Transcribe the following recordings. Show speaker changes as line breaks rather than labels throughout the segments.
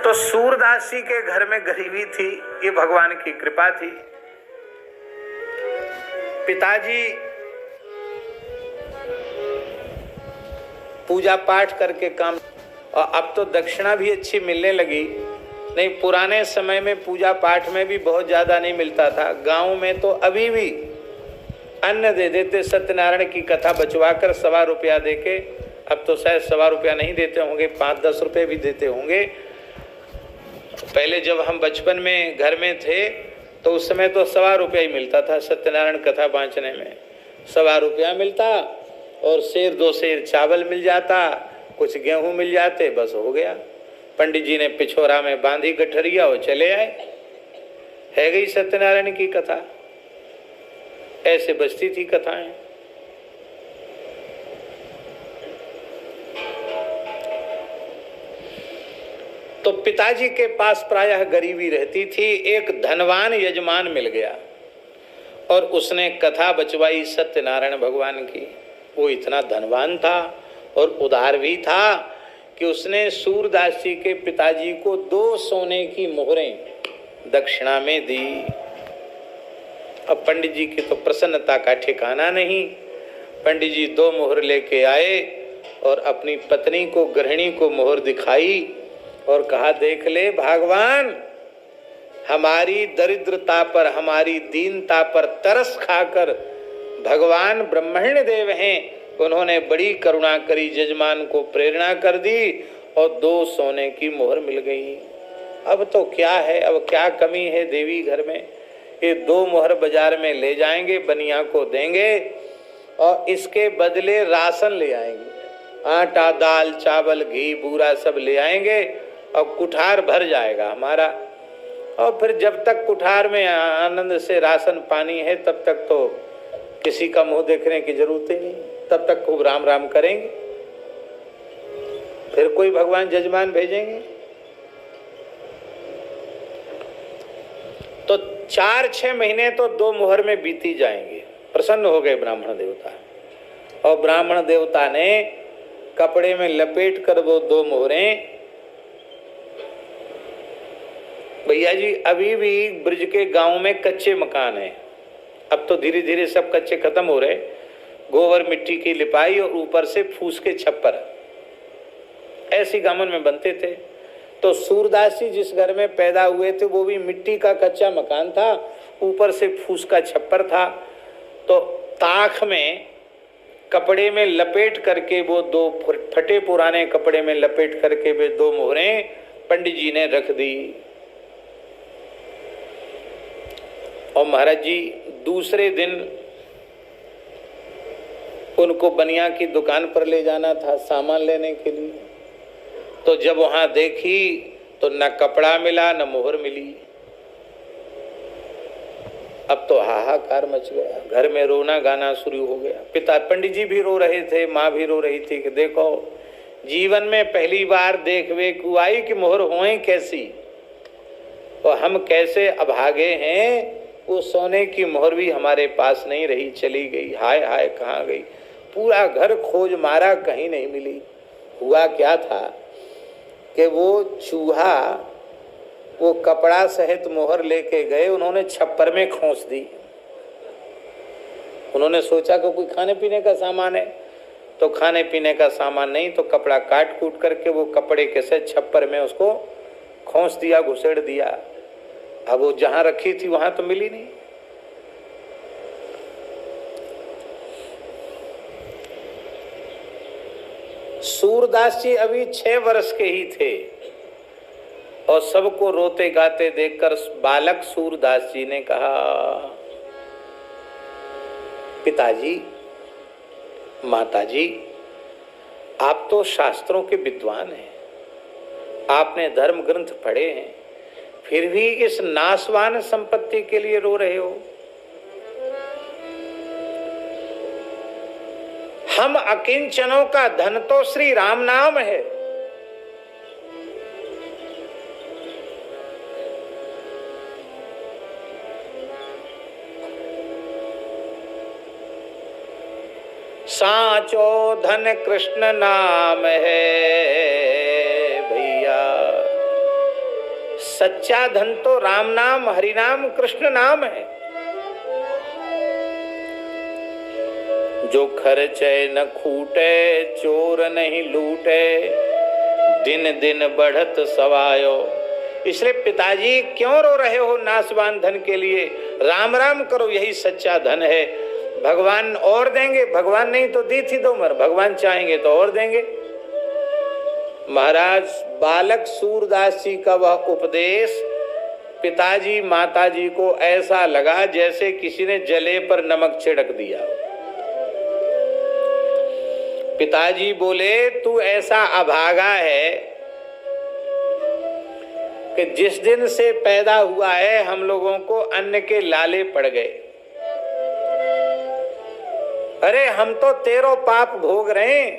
तो सूरदास जी के घर में गरीबी थी, ये भगवान की कृपा थी। पिताजी पूजा पाठ करके काम, और अब तो दक्षिणा भी अच्छी मिलने लगी। नहीं, पुराने समय में पूजा पाठ में भी बहुत ज्यादा नहीं मिलता था। गांव में तो अभी भी अन्न दे देते, सत्यनारायण की कथा बचवा कर ₹1.25 देके। अब तो शायद ₹1.25 नहीं देते होंगे, 5-10 रुपए भी देते होंगे। पहले जब हम बचपन में घर में थे तो उस समय तो ₹1.25 ही मिलता था सत्यनारायण कथा बांचने में। ₹1.25 मिलता और सेर 2 सेर चावल मिल जाता, कुछ गेहूं मिल जाते, बस हो गया। पंडित जी ने पिछोरा में बांधी गठरिया और चले आए, है गई सत्यनारायण की कथा। ऐसे बचती थी कथाएं। तो पिताजी के पास प्रायः गरीबी रहती थी। एक धनवान यजमान मिल गया और उसने कथा बचवाई सत्यनारायण भगवान की। वो इतना धनवान था और उदार भी था कि उसने सूरदास जी के पिताजी को 2 सोने की मोहरें दक्षिणा में दी। अब पंडित जी की तो प्रसन्नता का ठिकाना नहीं। पंडित जी 2 मोहर लेके आए और अपनी पत्नी को, गृहिणी को मोहर दिखाई और कहा, देख ले भगवान, हमारी दरिद्रता पर, हमारी दीनता पर तरस खाकर भगवान ब्रह्मण्य देव हैं, उन्होंने बड़ी करुणा करी, जजमान को प्रेरणा कर दी और 2 सोने की मोहर मिल गई। अब तो क्या है, अब क्या कमी है देवी घर में? ये 2 मोहर बाजार में ले जाएंगे, बनिया को देंगे और इसके बदले राशन ले आएंगे। आटा, दाल, चावल, घी, बूरा सब ले आएंगे और कुठार भर जाएगा हमारा। और फिर जब तक कुठार में आनंद से राशन पानी है तब तक तो किसी का मुंह देखने की जरूरत ही नहीं, तब तक खूब राम राम करेंगे। फिर कोई भगवान जजमान भेजेंगे। तो 4-6 महीने तो 2 मोहर में बीती जाएंगे। प्रसन्न हो गए ब्राह्मण देवता, और ब्राह्मण देवता ने कपड़े में लपेट कर वो 2 मोहरें, भैया जी अभी भी ब्रज के गांव में कच्चे मकान हैं। अब तो धीरे धीरे सब कच्चे खत्म हो रहे। गोबर मिट्टी की लिपाई और ऊपर से फूस के छप्पर, ऐसी गामन में बनते थे। तो सूरदास जी जिस घर में पैदा हुए थे वो भी मिट्टी का कच्चा मकान था, ऊपर से फूस का छप्पर था। तो ताख में कपड़े में लपेट करके वो 2 फटे पुराने कपड़े में लपेट करके वे 2 मोहरें पंडित जी ने रख दी। और महाराज जी दूसरे दिन उनको बनिया की दुकान पर ले जाना था सामान लेने के लिए। तो जब वहां देखी तो न कपड़ा मिला न मोहर मिली। अब तो हाहाकार मच गया, घर में रोना गाना शुरू हो गया। पिता पंडित जी भी रो रहे थे, माँ भी रो रही थी कि देखो जीवन में पहली बार देखवे कुआई की मोहर होए कैसी, और हम कैसे अभागे हैं। वो सोने की मोहर भी हमारे पास नहीं रही, चली गई। हाय हाय कहाँ गई? पूरा घर खोज मारा, कहीं नहीं मिली। हुआ क्या था कि वो चूहा वो कपड़ा सहित मोहर लेके गए, उन्होंने छप्पर में खोस दी। उन्होंने सोचा कि कोई खाने पीने का सामान है, तो खाने पीने का सामान नहीं, तो कपड़ा काट कूट करके वो कपड़े के से छप्पर में उसको खोस दिया, घुसेड़ दिया। अब वो जहां रखी थी वहां तो मिली नहीं। सूरदास जी अभी 6 वर्ष के ही थे और सबको रोते गाते देखकर बालक सूरदास जी ने कहा, पिताजी, माताजी, आप तो शास्त्रों के विद्वान हैं, आपने धर्म ग्रंथ पढ़े हैं, फिर भी इस नाशवान संपत्ति के लिए रो रहे हो। हम अकिंचनों का धन तो श्री राम नाम है। साचो धन कृष्ण नाम है भैया, सच्चा धन तो राम नाम, हरि नाम, कृष्ण नाम है। जो खर्चे न खूटे, चोर नहीं लूटे, दिन दिन बढ़त सवायो। इसलिए पिताजी क्यों रो रहे हो नासवान धन के लिए? राम राम करो, यही सच्चा धन है। भगवान और देंगे, भगवान नहीं तो दी थी तो मर, भगवान चाहेंगे तो और देंगे। महाराज बालक सूरदास जी का वह उपदेश पिताजी माताजी को ऐसा लगा जैसे किसी ने जले पर नमक छिड़क दिया। पिताजी बोले, तू ऐसा अभागा है कि जिस दिन से पैदा हुआ है हम लोगों को अन्न के लाले पड़ गए। अरे हम तो तेरो पाप भोग रहे हैं।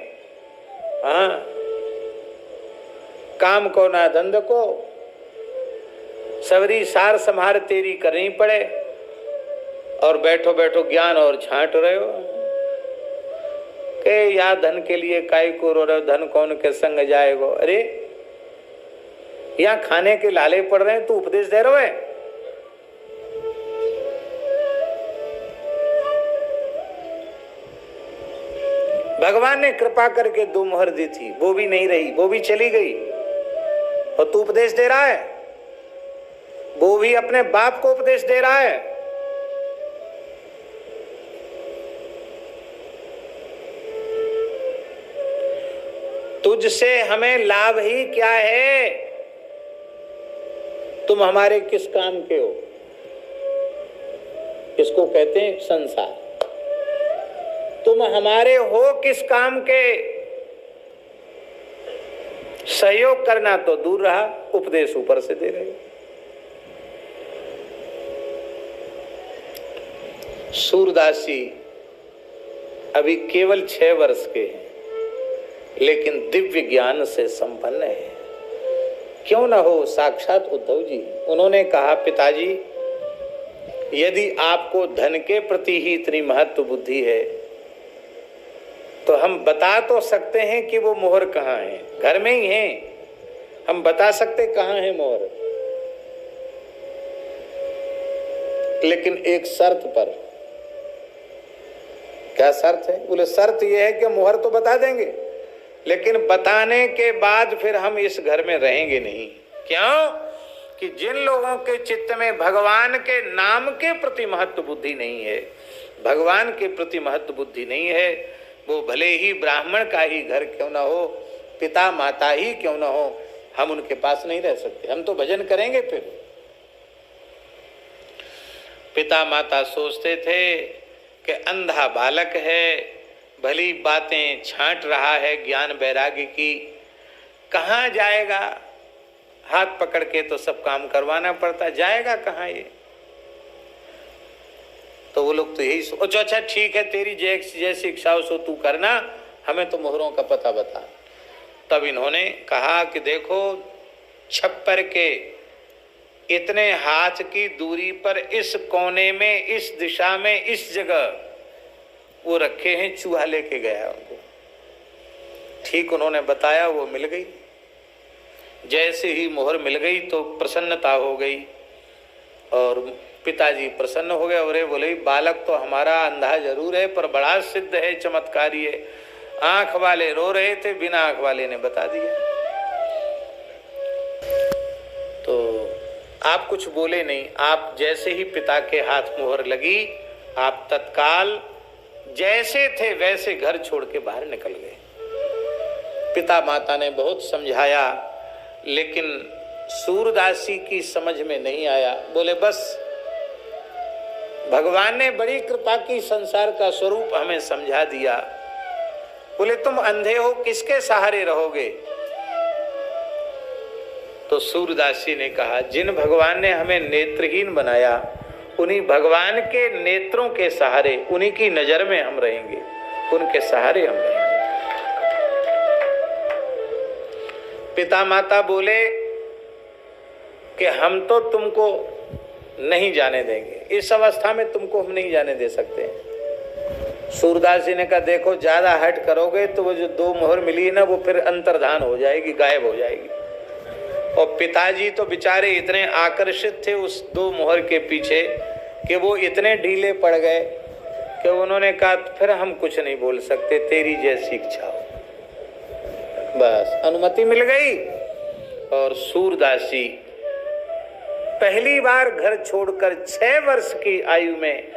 हाँ, काम को ना धंध को, सबरी सार संहार तेरी करनी पड़े, और बैठो बैठो ज्ञान और छांट रहे हो के या धन के लिए काय को रो रहे हो, धन कौन के संग जाएगो। अरे यहाँ खाने के लाले पड़ रहे हैं, तू उपदेश दे रहे है। भगवान ने कृपा करके 2 मोहर दी थी, वो भी नहीं रही, वो भी चली गई, और तू उपदेश दे रहा है। वो भी अपने बाप को उपदेश दे रहा है। तुझसे हमें लाभ ही क्या है? तुम हमारे किस काम के हो? इसको कहते हैं संसार। तुम हमारे हो किस काम के? सहयोग करना तो दूर रहा, उपदेश ऊपर से दे रहे। सूरदास जी अभी केवल 6 वर्ष के हैं, लेकिन दिव्य ज्ञान से संपन्न है। क्यों न हो साक्षात उद्धव जी। उन्होंने कहा, पिताजी यदि आपको धन के प्रति ही इतनी महत्व बुद्धि है तो हम बता तो सकते हैं कि वो मोहर कहाँ है। घर में ही है, हम बता सकते कहाँ है मोहर, लेकिन एक शर्त पर। क्या शर्त है? बोले शर्त यह है कि मोहर तो बता देंगे, लेकिन बताने के बाद फिर हम इस घर में रहेंगे नहीं। क्यों? कि जिन लोगों के चित्त में भगवान के नाम के प्रति महत्व बुद्धि नहीं है, भगवान के प्रति महत्व बुद्धि नहीं है, वो भले ही ब्राह्मण का ही घर क्यों ना हो, पिता माता ही क्यों ना हो, हम उनके पास नहीं रह सकते। हम तो भजन करेंगे। फिर पिता माता सोचते थे कि अंधा बालक है, भली बातें छांट रहा है ज्ञान वैराग्य की, कहाँ जाएगा? हाथ पकड़ के तो सब काम करवाना पड़ता, जाएगा कहाँ ये? तो वो लोग तो यही सोचो, अच्छा ठीक है, तेरी जैसी इच्छा हो सो तू करना, हमें तो मोहरों का पता बता। तब इन्होंने कहा कि देखो, छप्पर के इतने हाथ की दूरी पर इस कोने में, इस दिशा में, इस जगह वो रखे हैं। चूहा लेके गया उनको। ठीक उन्होंने बताया, वो मिल गई। जैसे ही मोहर मिल गई तो प्रसन्नता हो गई, और पिताजी प्रसन्न हो गए। और बोले, बालक तो हमारा अंधा जरूर है पर बड़ा सिद्ध है, चमत्कारी है। आंख वाले रो रहे थे, बिना आंख वाले ने बता दिया। तो आप कुछ बोले नहीं। आप जैसे ही पिता के हाथ मोहर लगी, आप तत्काल जैसे थे वैसे घर छोड़ के बाहर निकल गए। पिता माता ने बहुत समझाया, लेकिन सूरदास जी की समझ में नहीं आया। बोले, बस भगवान ने बड़ी कृपा की, संसार का स्वरूप हमें समझा दिया। बोले, तुम अंधे हो, किसके सहारे रहोगे? तो सूरदास जी ने कहा, जिन भगवान ने हमें नेत्रहीन बनाया, उन्हीं भगवान के नेत्रों के सहारे, उन्हीं की नजर में हम रहेंगे, उनके सहारे हम रहेंगे। पिता माता बोले कि हम तो तुमको नहीं जाने देंगे, इस अवस्था में तुमको हम नहीं जाने दे सकते। सूरदास जी ने कहा, देखो ज्यादा हट करोगे तो वो जो 2 मोहर मिली है ना, वो फिर अंतर्धान हो जाएगी, गायब हो जाएगी। और पिताजी तो बेचारे इतने आकर्षित थे उस 2 मोहर के पीछे कि वो इतने ढीले पड़ गए कि उन्होंने कहा फिर हम कुछ नहीं बोल सकते, तेरी जैसी इच्छा हो। बस अनुमति मिल गई और सूरदासी पहली बार घर छोड़कर 6 वर्ष की आयु में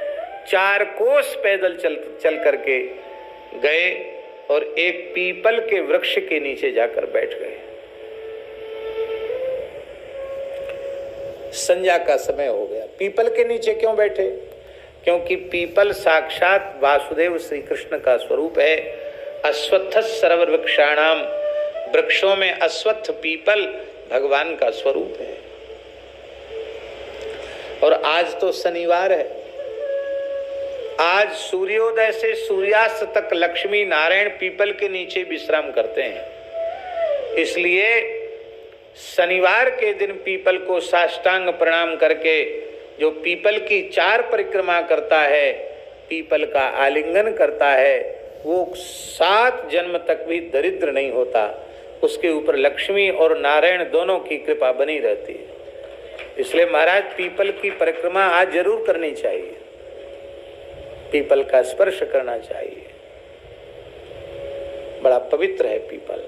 4 कोस पैदल चल करके गए और एक पीपल के वृक्ष के नीचे जाकर बैठ गए। संध्या का समय हो गया। पीपल के नीचे क्यों बैठे? क्योंकि पीपल साक्षात वासुदेव श्री कृष्ण का स्वरूप है। अश्वत्थ सर्व वृक्षाणाम, वृक्षों में अश्वत्थ पीपल भगवान का स्वरूप है। और आज तो शनिवार है, आज सूर्योदय से सूर्यास्त तक लक्ष्मी नारायण पीपल के नीचे विश्राम करते हैं। इसलिए शनिवार के दिन पीपल को साष्टांग प्रणाम करके जो पीपल की 4 परिक्रमा करता है, पीपल का आलिंगन करता है, वो 7 जन्म तक भी दरिद्र नहीं होता। उसके ऊपर लक्ष्मी और नारायण दोनों की कृपा बनी रहती है। इसलिए महाराज पीपल की परिक्रमा आज जरूर करनी चाहिए, पीपल का स्पर्श करना चाहिए। बड़ा पवित्र है पीपल।